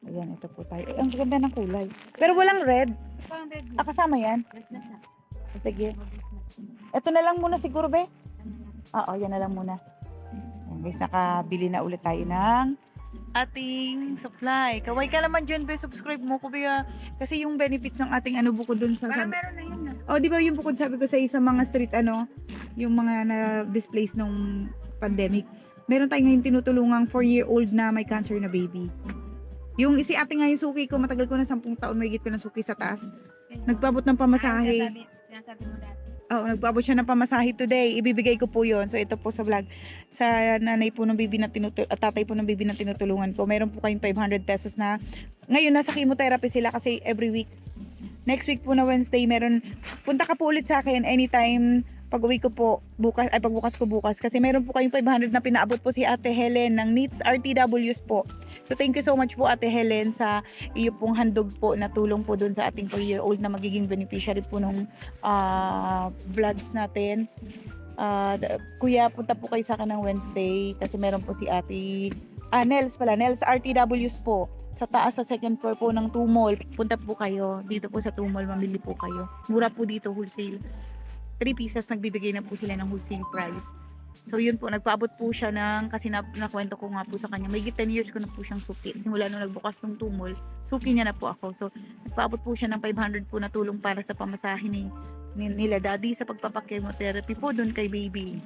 Ayan, ito po tayo. Ang ganda ng kulay. Pero walang red. Parang red na. Ah, kasama yan? Red na siya. Sige. Mabit na. Ito na lang muna siguro, be. Ano na. Oo, yan na lang muna. Ayan, guys, nakabili na ulit tayo ng ating supply. Kaway ka naman dyan, be. Subscribe mo ko, be. Kasi yung benefits ng ating ano bukod dun sa... Parang meron na yun na. Oh, di ba yung bukod sabi ko sa isang mga street ano, yung mga na-displace nung pandemic. Meron tayong ngayon tinutulungang 4-year-old na may cancer na baby. Yung si ate nga yung suki ko, matagal ko na 10 taon may ko ng suki sa taas. Nagpaabot ng pamasahe. Sinasabi mo dati. Oo, nagpaabot siya ng pamasahe today. Ibibigay ko po yon. So ito po sa vlog. Sa nanay po ng baby na at tatay po ng baby na tinutulungan ko. Meron po kayong 500 pesos na ngayon nasa chemotherapy sila kasi every week. Next week po na Wednesday, punta ka po ulit sa akin anytime pag-uwi ko po bukas, ay pagbukas ko bukas. Kasi meron po kayong 500 na pinaabot po si Ate Helen ng Needs RTWs po. So thank you so much po Ate Helen sa iyo pong handog po na tulong po dun sa ating 4-year-old na magiging beneficiary po nung vlogs natin. Kuya, punta po kayo sa akin ng Wednesday kasi meron po si Ate Nels pala, Nels RTWs po. Sa taas sa second floor po ng Tumol. Punta po kayo. Dito po sa Tumol, mamili po kayo. Mura po dito, wholesale. 3 pieces, nagbibigay na po sila ng wholesale price. So yun po, nagpaabot po siya kasi nakwento ko nga po sa kanya. May 10 years ko na po siyang suki. Simula nung nagbukas ng Tumol, suki niya na po ako. So nagpaabot po siya ng 500 po na tulong para sa pamasahe nila daddy sa pagpapakemotherapy po doon kay baby.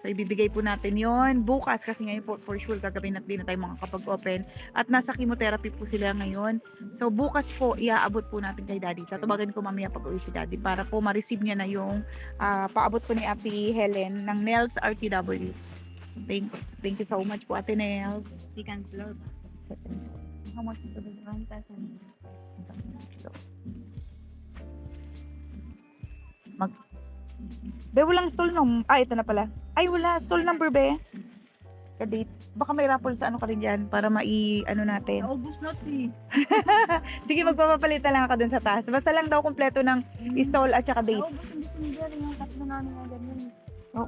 So, ibibigay po natin yon bukas kasi ngayon po, for sure, gagawin natin na tayo makakapag-open. At nasa chemotherapy po sila ngayon. So, bukas po, iaabot po natin kay Daddy. Tatawagan ko mamaya pag-uwi si Daddy para po ma-receive niya na yung paabot po ni Ate Helen ng Nels RTW. Thank you so much po, Ate Nels. Second floor ba? How much is it? 1,000. Be, walang stall no. Ito na pala. Ay, wala. Stall number, be. Kadate. Baka may raffle sa ano ka rin dyan para ano natin. Naubos na eh. Sige, magpapapalita lang ako dun sa taas. Basta lang daw kompleto ng stall at saka date. Naubos yung December. Yung tatlo namin na ganyan. Oo.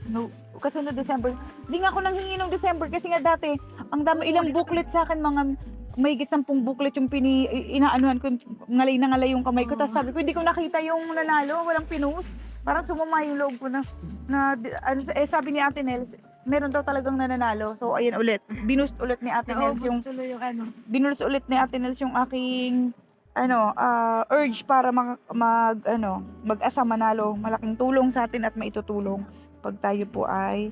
No, kasi no December. Hindi nga ako nanghingi ng December kasi nga dati, ang dami ilang booklet sa akin, mga mahigit 10 booklet yung inaanuhan ko, ngalay na ngalay yung kamay ko. Tapos sabi ko, hindi ko nakita yung nanalo, walang pinost. Parang sumama yung loob ko sabi ni Ate Nels, meron daw talagang nananalo. So, ayan ulit. Binoost ulit ni Ate Nels yung, tuloy yung ano. binoost ulit ni Ate Nels yung aking, urge para mag-asa manalo. Malaking tulong sa atin at maitutulong pag tayo po ay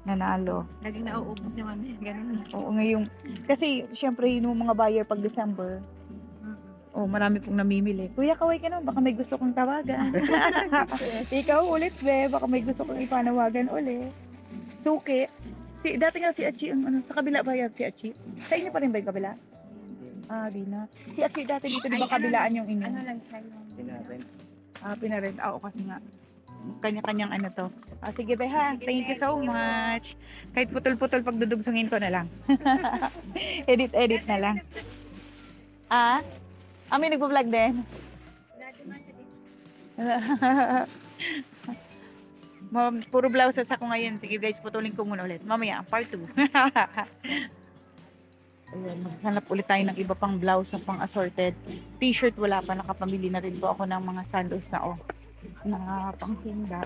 nanalo. Lagi nauubos yung ano. Ganun. Oo, ngayong, kasi syempre yung mga buyer pag December, marami pong namimili. Kuya, kaway ka na, baka may gusto kong tawagan. Ikaw ulit, be, baka may gusto kong ipanawagan ulit. Suki. Dati nga si Achi, sa kabila ba yan si Achi? Sa inyo pa rin ba yung kabila? Di na. Si Achi dati dito, di ba kabilaan yung inyo? Ano lang siya yung... Pinarent. Oo, kasi nga. Kanya-kanyang ano to. Sige, be, ha. Thank you so much. Kahit putol-putol, pagdudugsungin ko na lang. Edit na lang. May nagpo-vlog din. Puro blouses ako ngayon. Sige guys, putulin ko muna ulit. Mamaya, part 2. Ayan, maghanap ulit tayo ng iba pang blouse na pang assorted. T-shirt wala pa. Nakapamili na rin po ako ng mga sandals na pang tinda.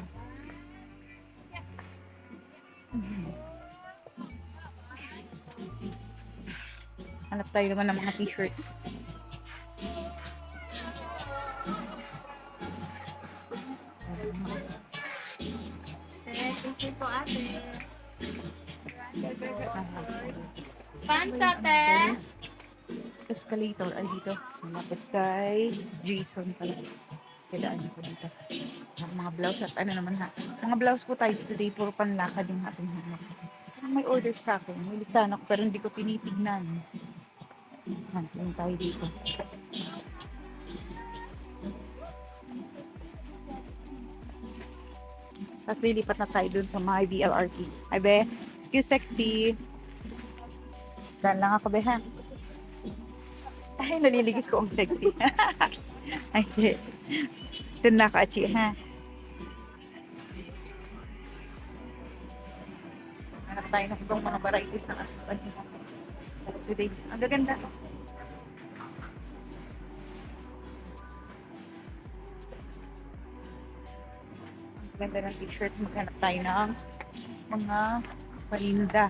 Hanap tayo naman ng mga t-shirts. Thank you po, ate. Pants, ate. Escalator ay dito. Malapit kay Jason pala. Kailangan niyo po dito. Mga blouse at ano naman ha. Mga blouse po tayo today. Puro panlakad yung ating hanap. May order sa akin. May listahan ako pero hindi ko tinitignan. Hanapin tayo dito. Tapos lilipat na tayo dun sa my VLRT. Ay be, excuse sexy. Dan lang ako be ha. Ay, naliligis ko ang sexy. Ay, dun na ka, Achi ha. Hanap tayo ng ibang mga varieties ng asupan. Today. Ang gaganda. Ang ganda ng t-shirt. Maghanap tayo ng mga paninda.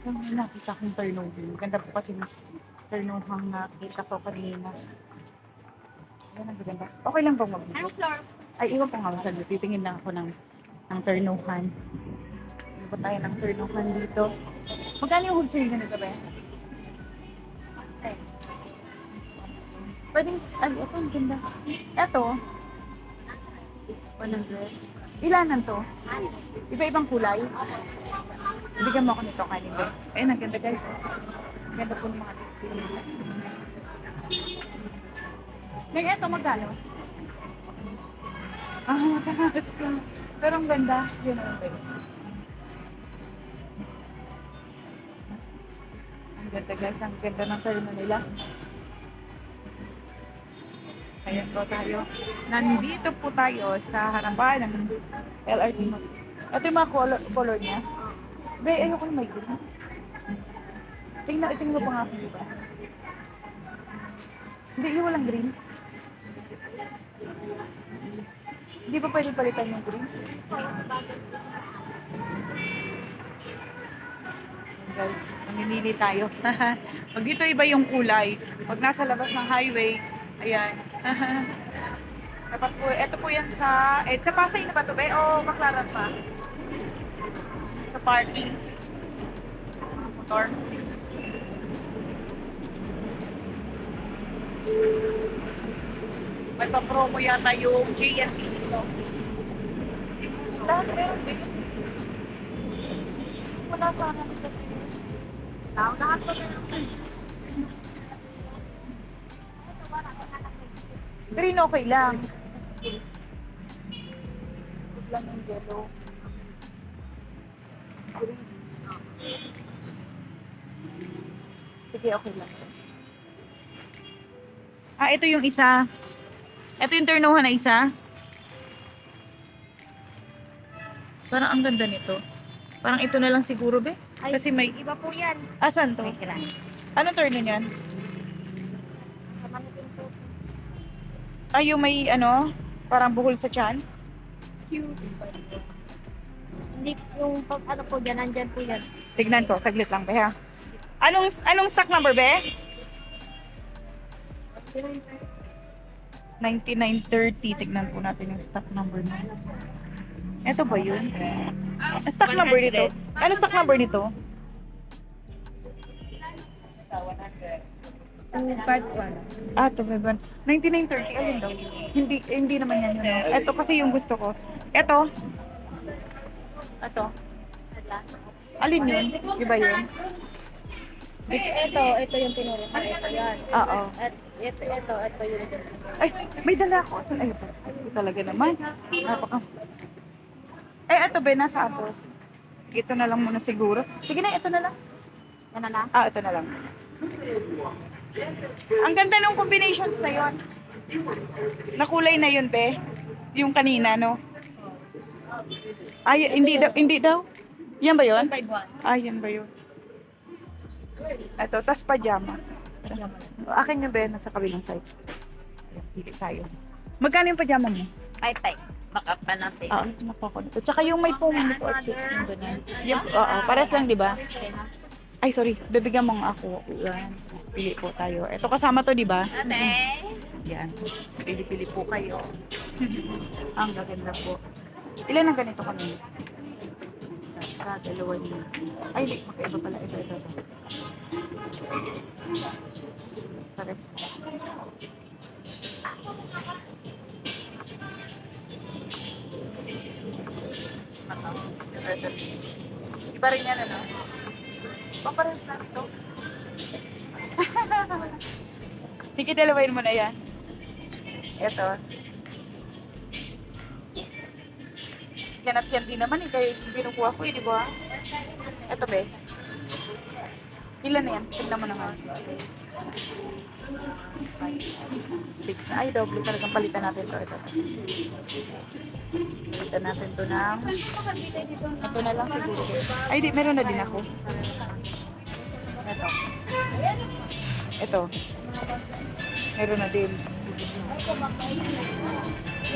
Yung nakita kong turnover. Maganda po kasi yung turnover na nakita ko kanina. Ayan, ang ganda. Okay lang bang mag-video? Anong floor? Ay, iwan po nga masyado. Titingin lang ako ng turnohan. Ano ba tayo ng turnohan dito? Magkano yung wholesale ganito ba? Pwedeng, ay, ito ang ganda. Ito, 100. Ilanan to? Iba-ibang kulay. Bigyan mo ako nito kanina. Ayun, ang ganda guys. Ang ganda po ng mga display nila. May ito, magkano? Ah, matakas ka. Pero ang ganda. Yun ang ganda. Ang ganda guys. Ang ganda ng terno nila. Ayan po tayo. Nandito po tayo sa harapan ng LRT. Ito yung mga color niya. Be, ayoko na may green. Tingnan mo pa nga ako, di ba? Hindi, yung walang green. Hindi pa pwede palitan yung green? Guys, mamimili tayo. Pag dito iba yung kulay. Pag nasa labas ng highway, ayan. Dapat po, ito po yan sa Pasay na ba ito, be? O Baclaran pa? Sa parking. Motor. May pa-promo yata yung JNT dito. Lahat meron din. Wala sana nito. Lahat pa meron. Green okay lang. Huwag lang yung yellow. Green. Sige, okay lang. Ah, ito yung isa. Ito yung turnohan na isa. Parang ang ganda nito. Parang ito na lang siguro, be. Kasi may... Iba po yan. Asan to? May glass. Anong turno niyan? Ay, yung may ano, parang buhol sa tiyan. Hindi yung pag ano po dyan, nandyan po yan. Tignan ko, saglit lang, be, ha? Anong stock number, be? 9930. Tignan po natin yung stock number na. Ito ba yun? Ang stock number nito? Ano stock number nito? 251. Ah, ito ba yun? 9930. Ayun daw. Hindi naman yan yun. No? Ito kasi yung gusto ko. Ito. Ito. Alin yun? Iba yun? Ito yung tinuro ko. Ito yan. Oo. At ito yung Ay, may dala ako. Ay, ito talaga naman. Napaka. Ito ba, nasa atos. Ito na lang muna siguro. Sige na, ito na lang. yan na lang. Ah, ito na lang. Ang ganda ng combinations na yon. Nakulay na yun, be. Yung kanina, no? Ay, hindi daw. Yan ba yun? 151. Ah, yan ba yun? Ito, tas pajama. Akin yung be, nasa kabilang side. Ayan, pili tayo. Magkano yung pajama mo? Tay. Baka pa natin. Ah, napako nito. Tsaka yung may puma nito at yung ganyan. Yung, pares lang, di ba? Ay, sorry. Bibigyan mo nga ako. Yan. Pili po tayo. Ito kasama to, di ba? Ate. Yan. Pili-pili po kayo. Ang gaganda po. Ilan ang ganito kami? Dalawa niya. Ay, hindi. Magkaiba pala. Ito. Pares. Iba rin yan, ano? Papares na ito. Sige, dalawain mo na yan. Ito. Yan at yan din naman eh. Kaya binukuha ko eh, di ba? Ito, be. Ilan na yan? Tignan mo naman. 6 na. Ay, doble talagang palitan natin to. Ito. Palitan natin to ng... Ito na lang siguro. Ay, di. Meron na din ako. Ito. Ito. Meron na din.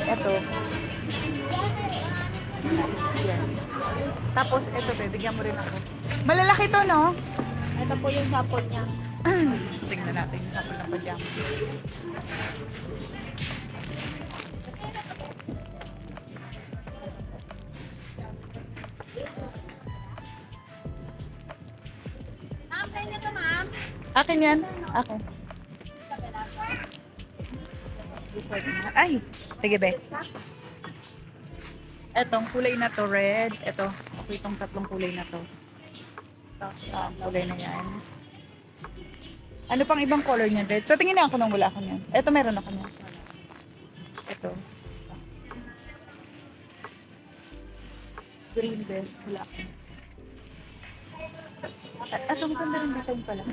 Ito. Yan. Tapos, ito, bigyan mo rin ako. Malalaki to, no? Ito po yung sample niya. Tingnan natin yung sample ng pajama. Ma'am, kayo na to, ma'am. Akin yan? Akin. Ay! Sige, be. Etong kulay na to, red. Ito. Ako itong tatlong kulay na to. Ang kulay na yan. Ano pang ibang color niyan, red? Patingin na ako nung wala ako niyan. Ito, meron ako niyan. Ito. Green best. Wala ako. Ito, maganda rin design pala.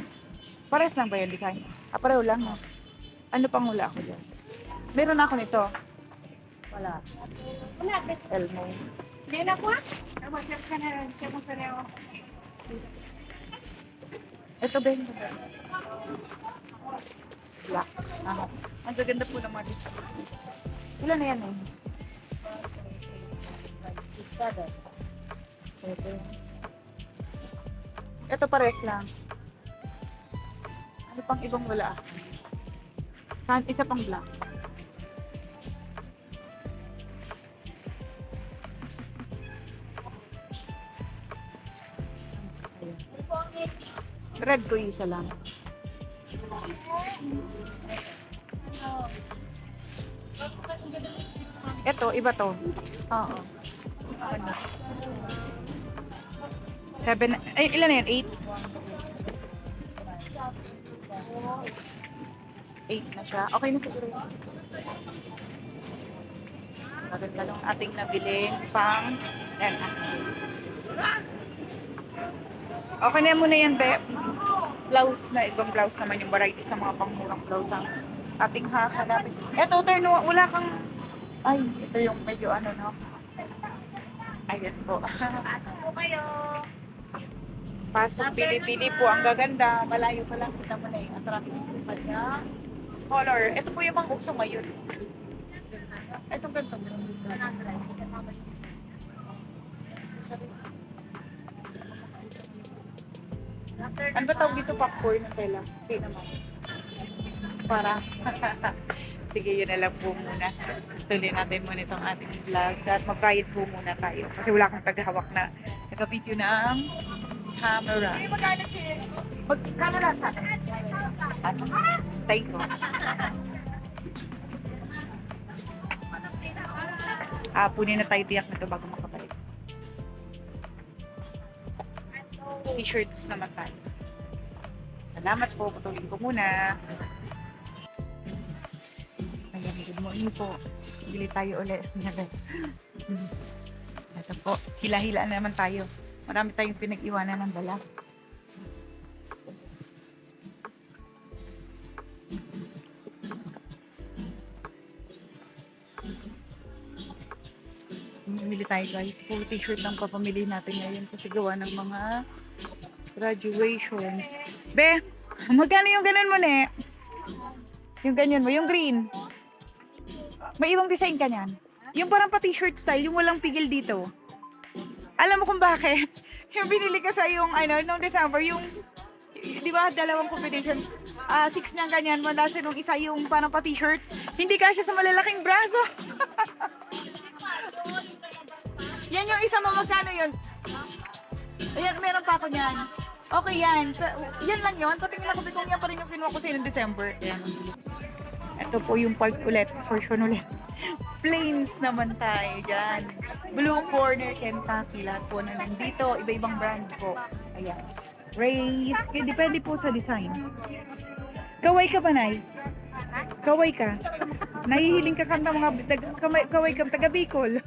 Pares lang ba yung design? Pareho lang, no? Ano pang wala ako dyan? Meron ako nito. Wala. Elmo. Hindi na po, ah. Mag-check ka na rin. Check mo sa reo. Ito ba yung black? Ah, ang gaganda po naman ito. Ilan na yan eh? Ito. Ito pares lang. Ano pang ibang wala? Isa pang black. Red ko isa lang. Ito, iba to. Oo. Ano? 7, ay, ilan na yan? 8? 8 na siya. Okay na siguro yun. Maganda nung ating nabiling pang... Yan. Okay na muna yan, be. Blouse na, ibang blouse naman yung varieties ng mga pangmurang blouse ang ating hahanapin. Eto, turn, wala kang... Ay, ito yung medyo ano, no? Ayan po. Pasok po kayo. Pasok, pili-pili po. Ang gaganda. Malayo pa lang. Kita mo na yung attractive po pa niya. Color. Ito po yung mga ukso ngayon. Itong ganito. Ano ba tawag dito? Popcorn na tela? Hindi naman. Para. Sige, yun na lang po muna. Tuloy natin muna itong ating vlogs at mag-bayad po muna tayo. Kasi wala akong tagahawak na nag-video ng camera. Mag-camera sa akin. Thank you. Punin na tayo tiyak na ito bago makabalik. T-shirts naman tayo. Salamat po. Patuloy ko muna. Ayan, good morning po. Bili tayo ulit. Ito po. Hila-hila naman tayo. Marami tayong pinag-iwanan ng dala. Bumili tayo guys. Full t-shirt lang papamili natin ngayon kasi gawa ng mga graduations. Be, magkano yung ganun mo, ne? Yung ganyan mo, yung green. May ibang design ka niyan. Yung parang pa t-shirt style, yung walang pigil dito. Alam mo kung bakit? Yung binili ka sa yung, ano, noong December, yung, di ba, dalawang competition. 6 niyang ganyan, wala sa nung isa yung parang pa t-shirt. Hindi kasya sa malalaking braso. Yan yung isa mo, magkano yun? Ayan, meron pa ako niyan. Okay yan. Yan lang yun. Patingin ako kung yan pa rin yung kinuha ko sa noong December. Ayan, ito po yung part ulit, version ulit. Plains naman tayo dyan. Blue Corner, Kentucky. Lahat po na nandito. Iba-ibang brand po. Ayan. Race. Depende po sa design. Kaway ka ba, Nay? Kaway ka? Nahihiling ka kanta mga kaway ka taga Bicol.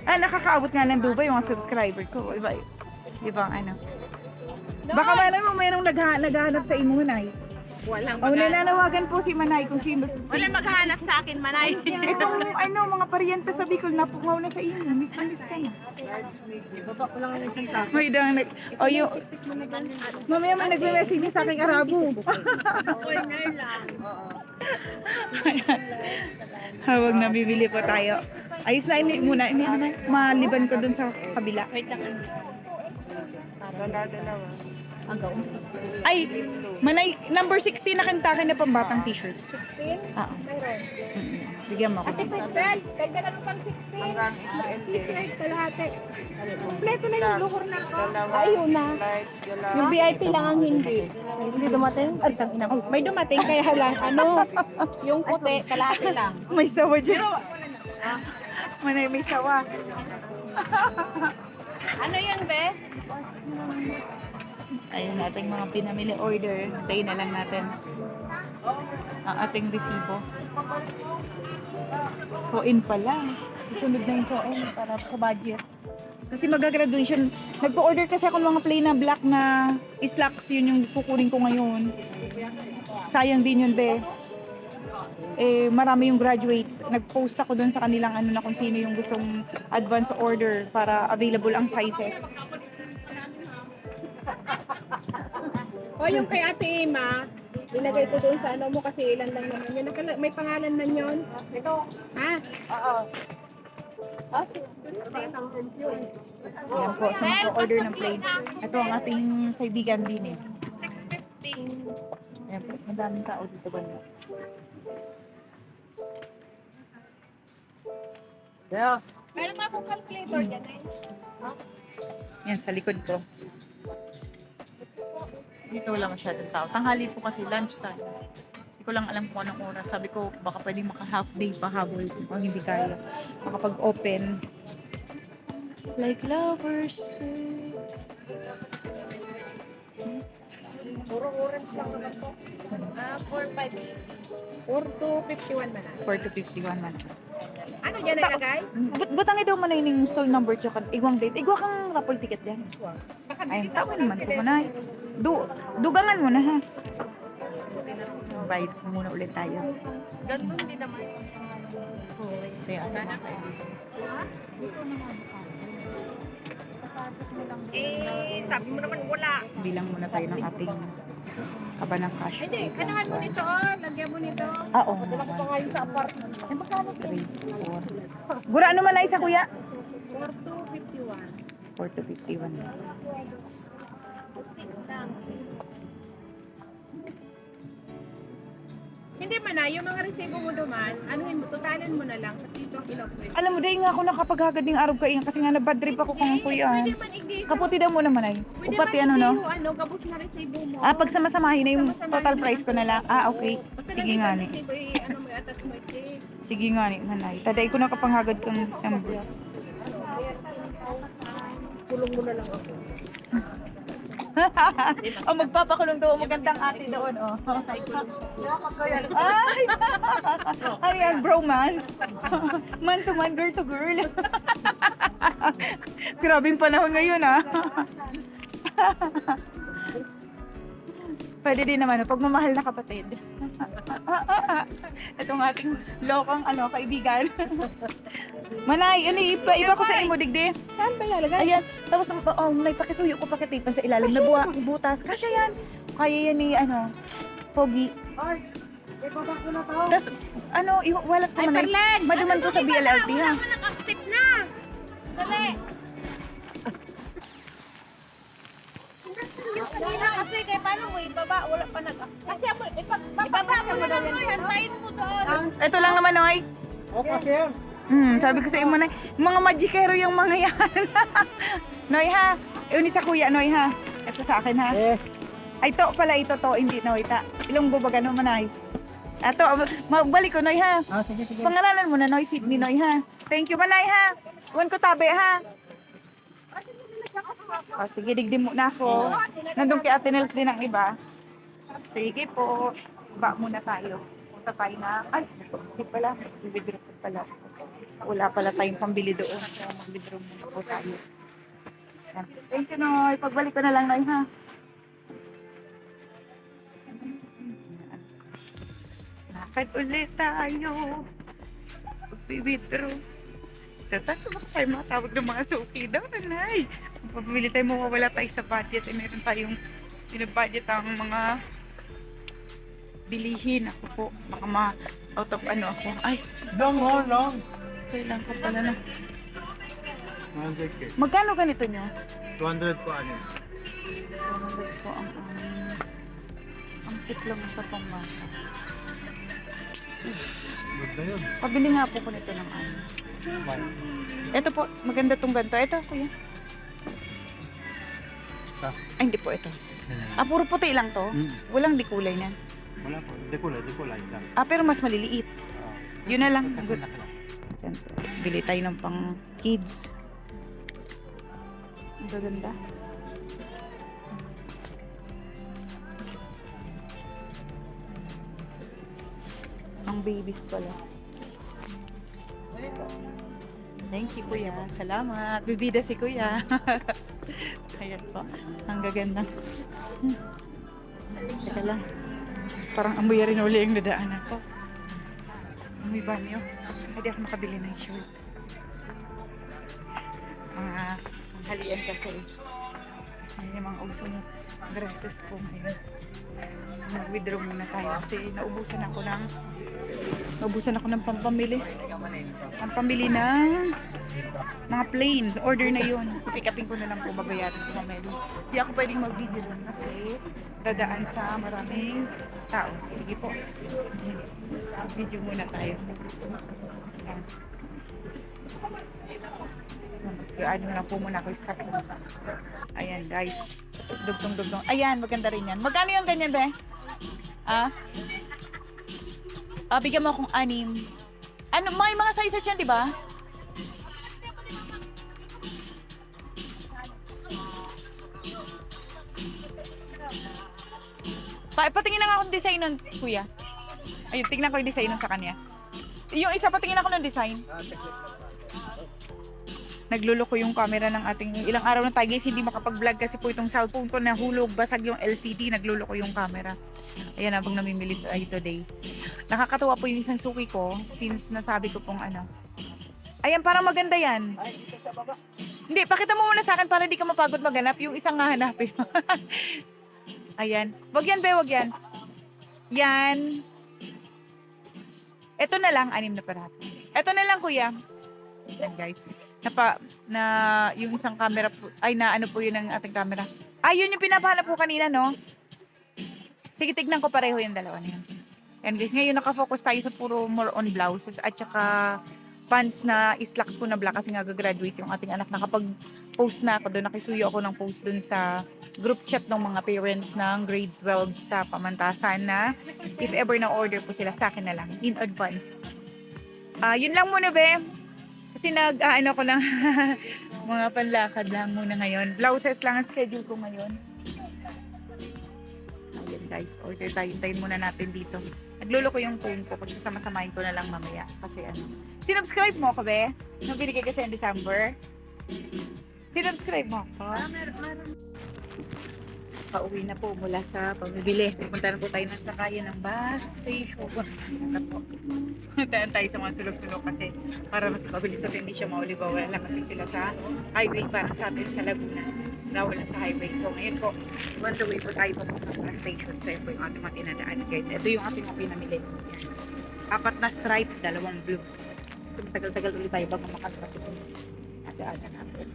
Nakakaabot nga ng Dubai yung mga subscriber ko. Ibang ano. Baka malay mo mayroong naghahanap sa imo, Manay. Walang O, nananawagan po si Manay kung sino. Walang maghahanap sa akin, Manay. Itong mga paryente sa Bicol, napukaw na sa inyo. Miss na miss ka na. Ibaba ko lang ang isang sabi. May dang mamaya may nagme-message sa aking Arabo. Corner lang. Hawag na bibili po tayo. Ayos na ini muna. Ini ano, maliban ko dun sa kabila. Wait lang. Dalawa. Agaw. Ay, Manay, number 16 na kantakin na pambatang t-shirt. 16? Ah, Mayroon. bigyan mo ako. Ate Petrel, dagdagan mo pang 16. Hanggang XL. T-shirt, kalahati. Kompleto na yung lukor na ako. Dalawa. Ayun na. Lights, galaw. Yung VIP lang ang hindi. Hindi dumating? Ay, tangina. May dumating kaya lang. Ano? Yung puti, kalahati lang. May sawa dyan. Manay, may sawa. Ano yun, be? Ayun nating mga pinamili order. Tayo na lang natin ang ating resibo. So-in pala. Sunod na yung so-in para sa budget. Kasi mag-graduation. Nagpo-order kasi ako ng mga plain na black na slacks. Yun yung kukunin ko ngayon. Sayang din yun, be. Marami yung graduates. Nag-post ako dun sa kanilang ano na kung sino yung gustong advance order para available ang sizes. O yung kay Ate Emma, ilagay ko doon sa ano mo kasi ilan lang naman yun. May pangalan man yun. Ito. Ha? Oo. Ayan po, sa mga order ng plate. Ito ang ating kaibigan din eh. 650. Ayan po, madaming tao dito ba na? Yeah. Meron nga akong calculator dyan eh. Yan, sa likod ko. Dito wala masyadong tao. Tanghali po kasi lunch time. Hindi ko lang alam kung anong oras. Sabi ko, baka pwedeng maka-half day pa habol kung hindi kaya. Makapag-open. Like lovers. Puro orange lang naman to. 4 to 51 man. 4 to 51 man. Ano dyan nalagay? Butang daw man yung stall number tsaka igwang date. Igwa kang rapol ticket din. Ayun, tawin naman ko na. Dugangan mo na ha. Bayad ko muna ulit tayo. Ganun din naman. Kaya ano na tayo. Sabi mo naman wala. Bilang muna tayo ng ating kaba ng cash. Hindi, kanahan mo nito oh. Lagyan mo nito. Oo. Dala ko pa ngayon sa apartment. Ay, magkano 3, 4. Gura ano man na isa kuya? 4 to 51. 4 to 51. Hindi man na, yung mga resibo mo duman, anuhin mo, totalin mo na lang. Kasi ito ang in-offer. Alam mo, dahil nga ako nakapaghagad ng araw kayo kasi nga na-bad trip ako kung kuya. Pwede man i-gate. Kaputi daw mo naman ay. Pwede Upati man ano no? i-gate yung ano, gabos na resibo mo. Pag sama-samahin na yung total price ko na lang. Okay. Basta Sige nandito nga ang ni. resibo, ano mo, attach mo i-gate. Sige nga ni, manay. Taday ko nakapanghagad kang December. Kulong mo na lang ako. Oh, magpapakulong daw. Magandang ate doon, oh. Ay! Ano yan, bromance? Man to man, girl to girl. Grabing panahon ngayon, ah. Pwede din naman, pagmamahal na kapatid. Itong ating lokang kaibigan. Manay, iba ko sa imo, digdi. Saan ba ilalagay? Ayan, tapos may pakisuyo ko pakitipan sa ilalim na butas. Kasya yan. Kaya yan ni, Pogi. Ay, ibaba ko na to. Tapos, iwalat ko Ay, man. Perlen! Maduman ko sa BLRT, ha? Wala mo nang active na! Dali! Yung kanina kasi kaya paano mo ibaba? Wala pa nag Kasi ako, Ibaba mo na lang mo, hantayin mo doon. Ito lang naman, Noy. Okay, sir. Sabi ko sa imo na, mga magikero yung mga yan. Noy, ha? Yun sa kuya, Noy, ha? Ito sa akin, ha? Eh, Ay, to pala, ito, hindi, Noy, ta. Ilong bubaga no, Manay. Ito, magbalik ko, Noy, ha? sige, sige. Pangalanan mo na, Noy, Sydney, Noy, ha? Thank you, Manay, ha? Huwag ko tabi, ha? Oh, sige, digdim mo na ako. Nandun kay Ate Nels din ang iba. Sige po. Ba muna tayo. Punta tayo na. Ay, hindi pala. Withdraw ko pala. Wala pala tayong pambili doon. Kaya mag-withdraw muna po tayo. Yan. Thank you, Noy. Pagbalik ko na lang, Noy, ha? Bakit ulit tayo? Mag-withdraw. Tatanto ba tayo matawag ng mga suki daw, nanay? Kung pabili tayo, mawawala tayo sa budget. Eh, meron tayong binabudget ang mga bilihin. Ako po, baka out of ano ako. Ay, Long. kailan ko pala na. 100k. Magkano ganito nyo? 200 po ano. 200 po ang kit lang sa pambata. Good na yun. Pabili nga po ko nito ng ano. Ito po, maganda tong ganito. Ito, kuya. Ay, hindi po ito. Ah, puro puti lang to. Walang dikulay na. Wala po. Di kulay lang. Ah, pero mas maliliit. Yun na lang. Good. Good. Yan. Bili tayo ng pang kids. Ang gaganda. Ang babies pala. Thank you, kuya. Salamat. Bibida si kuya. Ayan po. Ang gaganda. Teka lang. Parang amoy rin uli yung nadaanan ko. Amoy banyo. Hindi ako makabili ng shirt. Mga halian kasi. Ayan yung mga usong dresses po ngayon. Mag-withdraw muna tayo kasi naubusan ako ng pampamili. Ang pambili ng mga plain. Order na yun. Pick-upin ko na lang po babayaran sa Mamelo. Hindi ako pwedeng mag-video doon kasi dadaan sa maraming tao. Sige po. Video muna tayo. Ano na po muna ako stop ko. Ayan guys. Dugtong. Ayan, maganda rin yan. Magkano yung ganyan, be? Bigyan mo akong 6. Ano, may mga sizes yan, di ba? Patingin na nga akong design nun, kuya. Ayun, tingnan ko yung design nun sa kanya. Yung isa, patingin ako ng design. Nagluloko yung camera ng ating ilang araw na tayo guys, hindi makapag-vlog kasi po itong cellphone ko nahulog, basag yung LCD, nagluloko yung camera. Ayan, habang namimili tayo today. Nakakatuwa po yung isang suki ko since nasabi ko pong ano. Ayan, parang maganda yan. Hindi, pakita mo muna sa akin para di ka mapagod maghanap. Yung isang nga hanapin. Ayan. Wag yan, be, wag yan. Yan. Ito na lang, 6 na paraso. Ito na lang, kuya. Ayan, guys. Yung isang camera po, ay na ano po yun ang ating camera. Yun yung pinapahanap po kanina, no? Sige, tignan ko pareho yung dalawa na yun. Yan guys, ngayon nakafocus tayo sa puro more on blouses at saka pants na slacks po na black kasi nga gagraduate yung ating anak. Nakapag-post na ako doon, nakisuyo ako ng post doon sa group chat ng mga parents ng grade 12 sa Pamantasan na if ever na order po sila sa akin na lang in advance. Yun lang muna, be. Kasi ano ko lang, mga panlakad lang muna ngayon. Blouses lang ang schedule ko ngayon. Ayan guys, order tayo. Hintayin muna natin dito. Nagluloko yung phone ko. Pagsasama-samahin ko na lang mamaya. Kasi ano. Sinubscribe mo ako, be? Nung binigay kasi in December. Sinubscribe mo ako? Pauwi na po mula sa pamibili. Pupunta na po tayo ng sakayan ng bus station. Daan tayo sa mga sulok-sulok kasi para mas mabilis at hindi siya maulibaw. Wala kasi sila sa highway parang sa atin sa Laguna. Nawala sa highway. So ngayon po, on the way po tayo papunta sa bus station. So yun po yung ating mga tinadaan guys. Ito yung ating mga pinamili. 4 na stripe, 2 blue. So tagal-tagal ulit tayo bago makatraffic. Ada-ada natin.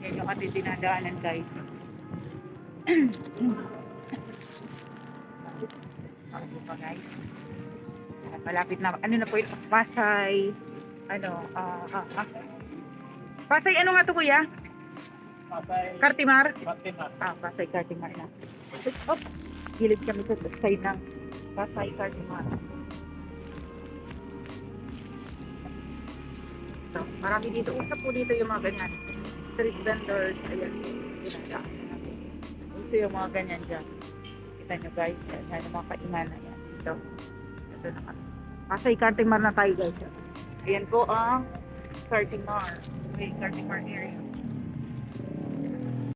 Yan yung ating dinadaanan guys. Ano pa guys? Malapit na. Ano na po ito? Pasay. Pasay ano nga to kuya? Cartimar? Pasay Cartimar na. Oops. Gilid kami sa side ng Pasay Cartimar. So, marami dito. Usap po dito yung mga ganyan. Street vendors. Ayan. Ginagawa natin. Uso yung mga ganyan dyan. Kita nyo guys. Yan yung mga kainan na yan. Dito. Ito na kami. Pasay Cartimar na tayo guys. Ayan po ang Cartimar. Okay, Cartimar area.